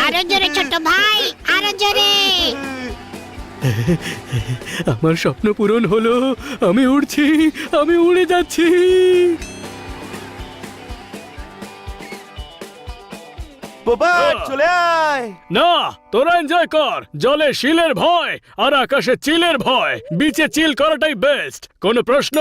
আরো জোরে ছোট ভাই, আরো জোরে। আমার স্বপ্ন পূরণ হলো, আমি উড়ছি, আমি উড়ে যাচ্ছি। পোপট চলে আয়। না, তোরা এনজয় কর। জলে শিলের ভয় আর আকাশে চিলের ভয়, বিচে চিল করাটাই বেস্ট। কোনো প্রশ্ন?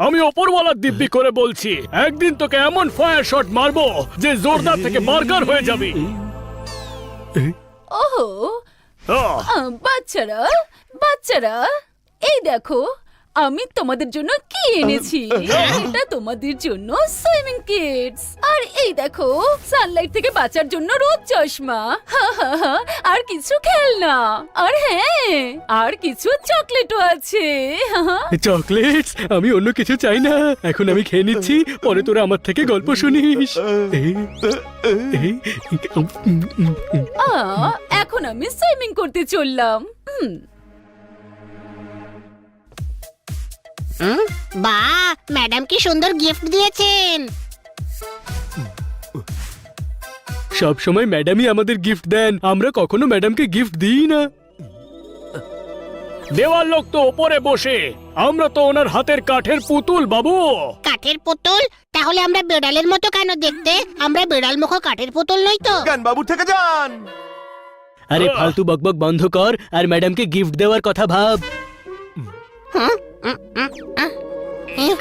আমি ওপরওয়ালার দিব্যি করে বলছি, একদিন তোকে এমন ফায়ার শট মারবো যে জোরদার থেকে বার্গার হয়ে যাবি। ওহো, বাচ্চারা বাচ্চারা, এই দেখো আমি তোমাদের জন্য কি এনেছি। এটা তোমাদের জন্য সুইমিং কিটস। আর এই দেখো সানলাইট থেকে বাঁচার জন্য রোদ চশমা। আর কিছু খেলনা। আর হ্যাঁ, আর কিছু চকলেটও আছে। চকলেটস? আমি অন্য কিছু চাই না, এখন আমি খেয়ে নিচ্ছি, পরে তোরা আমার থেকে গল্প শুনিস। এখন আমি সুইমিং করতে চললাম। বাহ, ম্যাডাম কি সুন্দর গিফট দিয়েছেন। সব সময় ম্যাডামই আমাদের গিফট দেন, আমরা কখনো ম্যাডামকে গিফট দিই না। দেওয়ার লোক তো ওপরে বসে, আমরা তো ওনার হাতের কাঠের পুতুল বাবু। কাঠের পুতুল? তাহলে আমরা বেড়ালের মতো কেন দেখতে? আমরা বেড়াল মুখ কাঠের পুতুল নই তো। গান বাবু থেকে যান। আরে ফালতু বকবক বন্ধ কর আর ম্যাডামকে গিফট দেওয়ার কথা ভাব।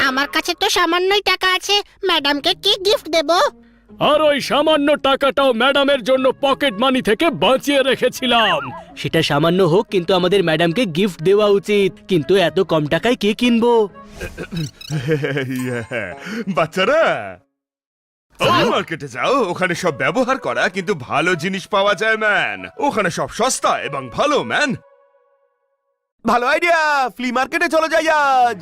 আমার কাছে তো সামান্যই টাকা আছে, ম্যাডামকে কি গিফট দেব? আর ওই সামান্য টাকাটাও ম্যাডামের জন্য পকেট মানি থেকে বাঁচিয়ে রেখেছিলাম। সেটা সামান্য হোক, কিন্তু আমাদের ম্যাডামকে গিফট দেওয়া উচিত। কিন্তু এত কম টাকায় কে কিনবো? বাচ্চারা মার্কেটে যাও, ওখানে সব ব্যবহার করা কিন্তু ভালো জিনিস পাওয়া যায় ম্যান। ওখানে সব সস্তা এবং ভালো ম্যান। ভালো আইডিয়া, ফ্লি মার্কেটে চলে যাই আজ।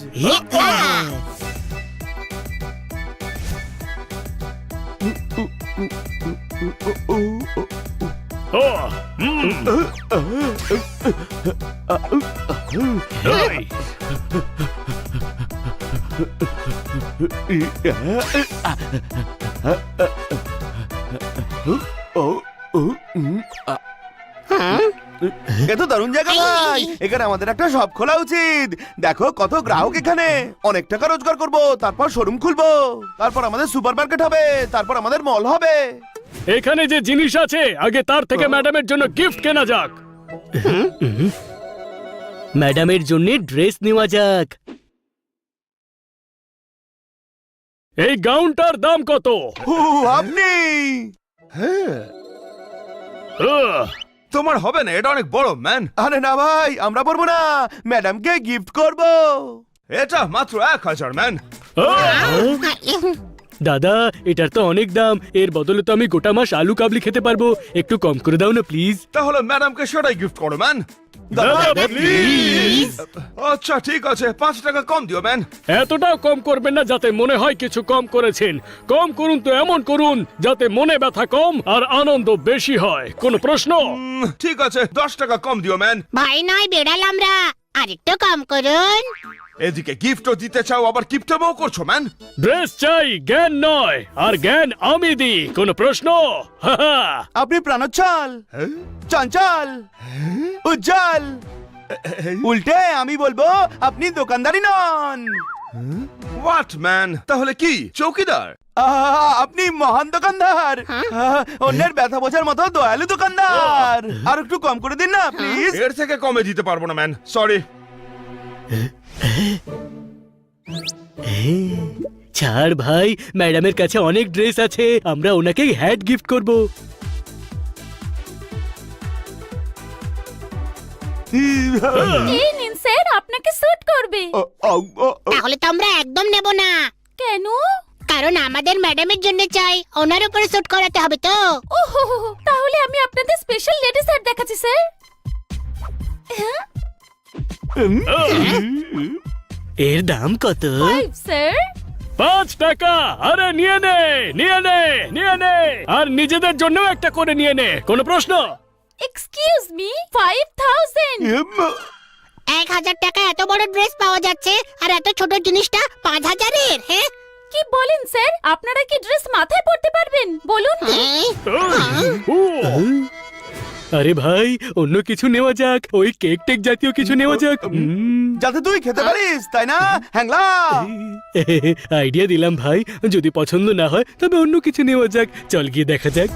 এ তো দারুণ জায়গা ভাই, এখানে আমাদের একটা শপ খোলা উচিত। দেখো কত গ্রাহক এখানে, অনেক টাকা রোজগার করব, তারপর শোরুম খুলবো, তারপর আমাদের সুপার মার্কেট হবে, তারপর আমাদের মল হবে। এখানে যে জিনিস আছে আগে তার থেকে ম্যাডামের জন্য গিফট কেনা যাক। ম্যাডামের জন্য ড্রেস নেওয়া যাক। এই গাউনটার দাম কত? আপনি তোমার হবে না, এটা অনেক বড় ম্যান। আরে না ভাই, আমরা পরবো না, ম্যাডামকে গিফট করব। এটা মাত্র 1000 ম্যান। দাদা, এটার তো অনেক দাম, এর বদলে তো আমি গোটা মাস আলু কাবলি খেতে পারবো। একটু কম করে দাও না প্লিজ। তাহলে ম্যাডামকে সেটাই গিফট করো ম্যান। দাদা, প্লিজ। আচ্ছা ঠিক আছে, 5 টাকা কম দিও ম্যান। এতটাও কম করবেন না যাতে মনে হয় কিছু কম করেছেন। কম করুন তো এমন করুন যাতে মনে ব্যথা কম আর আনন্দ বেশি হয়। কোনো প্রশ্ন? ঠিক আছে, 10 টাকা কম দিও ম্যান। ভাই নয় বেড়াল আমরা, আরেকটু কম করুন। এদিকে গিফটও দিতে চাও, আবার কিপটামও করছো ম্যান। ড্রেস চাই, জ্ঞান নয়, আর জ্ঞান আমি দিই। কোনো প্রশ্ন? আপনি প্রাণোচ্ছল, চঞ্চল, উজ্জ্বল। উল্টে আমি বলবো আপনি দোকানদারি নন। হোয়াট ম্যান, তাহলে কি চৌকিদার? আপনি মহান দোকানদার, অন্যের ব্যথা বোঝার মতো দয়ালু দোকানদার। আর একটু কম করে দিন না প্লিজ। এর থেকে কমে দিতে পারবো না ম্যান, সরি। ছাড় ভাই, ম্যাডামের কাছে অনেক ড্রেস আছে, আমরা ওনাকে হ্যাট গিফট করব। এই নিন স্যার, আপনাকে স্যুট করবে। তাহলে তো আমরা একদম নেব না। কেন? কারণ আমাদের ম্যাডামের জন্য চাই, ওনার উপরে শুট করাতে হবে তো। ওহো, তাহলে আমি আপনাদের স্পেশাল লেডি সেট দেখাচ্ছি স্যার। এর দাম কত? 5 স্যার। 5 টাকা? আরে নিয়ে নে, নিয়ে নে, নিয়ে নে, আর নিজেদের জন্য একটা করে নিয়ে নে। কোনো প্রশ্ন? এক্সকিউজ মি 5000 1,000 টাকা এত বড় ড্রেস পাওয়া যাচ্ছে আর এত ছোট জিনিসটা 5,000-এর। হ্যাঁ কি বলেন স্যার? আপনারা কি ড্রেস মাথায় পরতে পারবেন বলুন? ও! আরে ভাই, অন্য কিছু নেওয়া যাক, ওই কেক টেক জাতীয় কিছু নেওয়া যাক। যাতে তুই খেতে পারিস, তাই না হ্যাংলা? আইডিয়া দিলাম ভাই, যদি পছন্দ না হয় তবে অন্য কিছু নেওয়া যাক। চল গিয়ে দেখা যাক।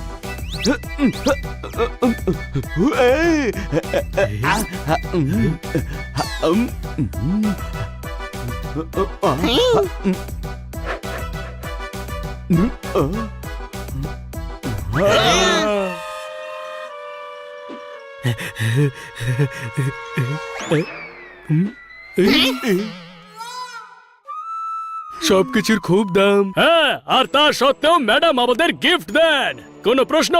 সবকিছুর খুব দাম। হ্যাঁ, আর তা সত্ত্বেও ম্যাডাম আমাদের গিফট দেন। কোনো প্রশ্ন?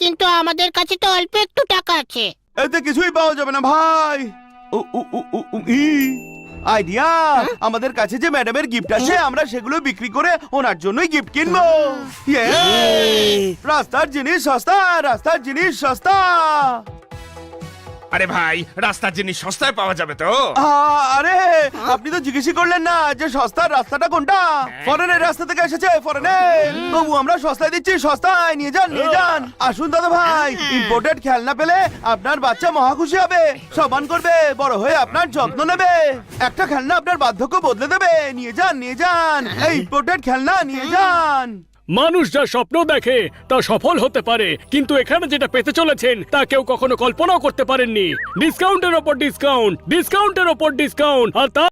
কিন্তু আমাদের কাছে তো অল্প একটু টাকা আছে। এতে কিছুই পাওয়া যাবে না ভাই। আইডিয়া, আমাদের কাছে যে ম্যাডামের গিফট আছে আমরা সেগুলো বিক্রি করে ওনার জন্যই গিফট কিনবো। রাস্তার জিনিস সস্তা, রাস্তার জিনিস সস্তা। আরে ভাই, রাস্তার জিনিস সস্তায় পাওয়া যাবে তো? আরে আপনি তো জিজ্ঞেসই করলেন না যে সস্তার রাস্তাটা কোনটা। ফরেনের রাস্তা থেকে এসেছে, ফরেনের। তবু আমরা সস্তায় দিচ্ছি, সস্তায় নিয়ে যান, নিয়ে যান। আসুন দাদা ভাই, ইম্পোর্টেড খেলনা পেলে আপনার বাচ্চা মহা খুশি হবে, সম্মান করবে, বড় হয়ে আপনার যত্ন নেবে। একটা খেলনা আপনার বার্ধক্য বদলে দেবে। নিয়ে যান, নিয়ে যান, এই ইম্পোর্টেড খেলনা নিয়ে যান। মানুষ যা স্বপ্ন দেখে তা সফল হতে পারে, কিন্তু এখানে যেটা পেতে চলেছেন তা কেউ কখনো কল্পনাও করতে পারেননি। ডিসকাউন্টের ওপর ডিসকাউন্ট, ডিসকাউন্টের ওপর ডিসকাউন্ট, আর তা